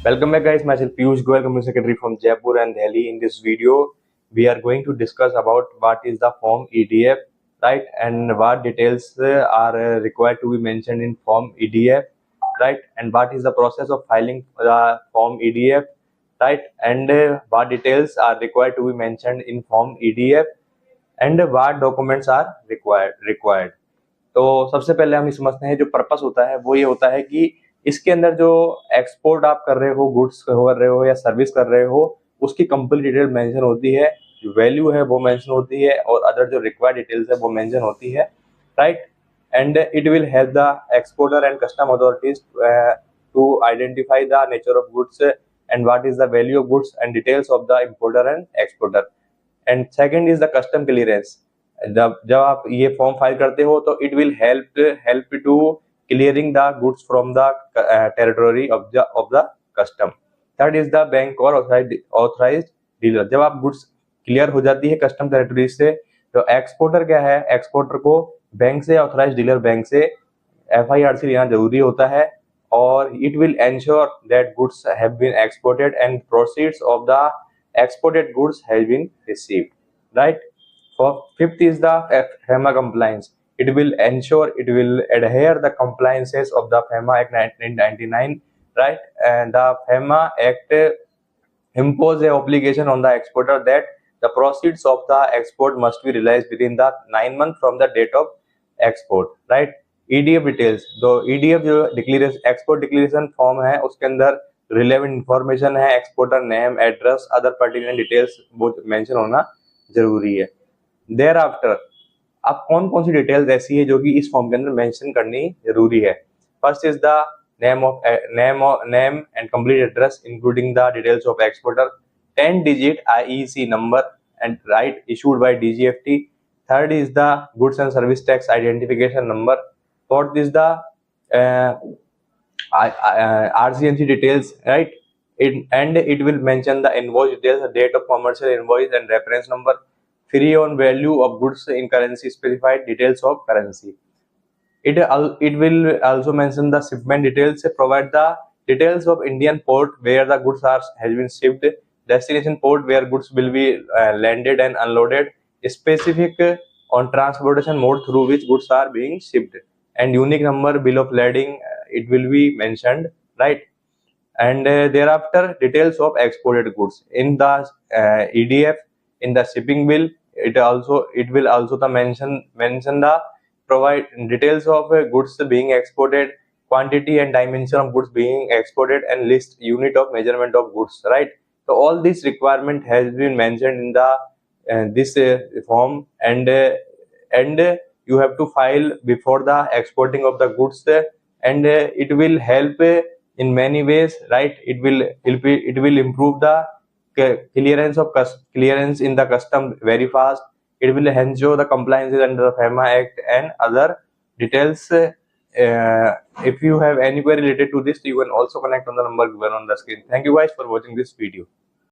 Welcome back guys, myself Piyush Goyal, Company Secretary from Jaipur and Delhi. In this video, we are going to discuss about what is the form EDF, right, and what details are required to be mentioned in form EDF, right, and what is the process of filing the form EDF, right, and what details are required to be mentioned in form EDF and what documents are required. तो सबसे पहले हम ये समझते हैं जो purpose होता है वो ये होता है कि इसके अंदर जो एक्सपोर्ट आप कर रहे हो, गुड्स कर रहे हो या सर्विस कर रहे हो, उसकी कंप्लीट डिटेल मेंशन होती है, जो वैल्यू है वो मेंशन होती है और अदर जो रिक्वायर्ड डिटेल्स है वो मेंशन होती है, right. And it will help the exporter and custom authorities to identify the nature of goods and what is the value of goods and details of the importer and exporter. And second is the custom clearance. जब आप ये form file करते हो तो it will help to clearing the goods from the territory of the custom. Third is the bank or authorised dealer. जब आप goods clear हो जाती है कस्टम टेरिटरी से, तो एक्सपोर्टर क्या है, एक्सपोर्टर को बैंक से, ऑथराइज्ड डीलर बैंक से FIRC लेना जरूरी होता है और it will ensure that goods have been exported and proceeds of the exported goods has been received, right. For fifth is the FEMA compliance. It will adhere the compliances of the FEMA Act 1999, right, and the FEMA Act impose a obligation on the exporter that the proceeds of the export must be realized within the 9 months from the date of export, right. EDF details. तो EDF जो export declaration form है उसके अंदर relevant information है, exporter name, address, other particular details वो mention होना जरूरी है. देयर आफ्टर अब कौन कौन सी डिटेल्स ऐसी है जो कि इस फॉर्म के अंदर मेंशन करनी जरूरी है. First is the name and complete address including the details of exporter, 10 digit IEC number and right issued by DGFT. Third is the goods and service tax identification number. Fourth is the RCMC details, right, and it will mention the invoice details, the date of commercial invoice and reference number, free on value of goods in currency specified, details of currency. It will also mention the shipment details, provide the details of Indian port where the goods has been shipped, destination port where goods will be landed and unloaded, specific on transportation mode through which goods are being shipped, and unique number, bill of lading, it will be mentioned, right. And thereafter details of exported goods in the EDF, in the shipping bill. It will also the mention the provide details of goods being exported, quantity and dimension of goods being exported, and list unit of measurement of goods, right. So all this requirement has been mentioned in the this form, and you have to file before the exporting of the goods, and it will help in many ways, right. It will improve the clearance in the custom very fast. It will ensure the compliances under the FEMA Act and other details. If you have any query related to this, you can also connect on the number given on the screen. Thank you guys for watching this video.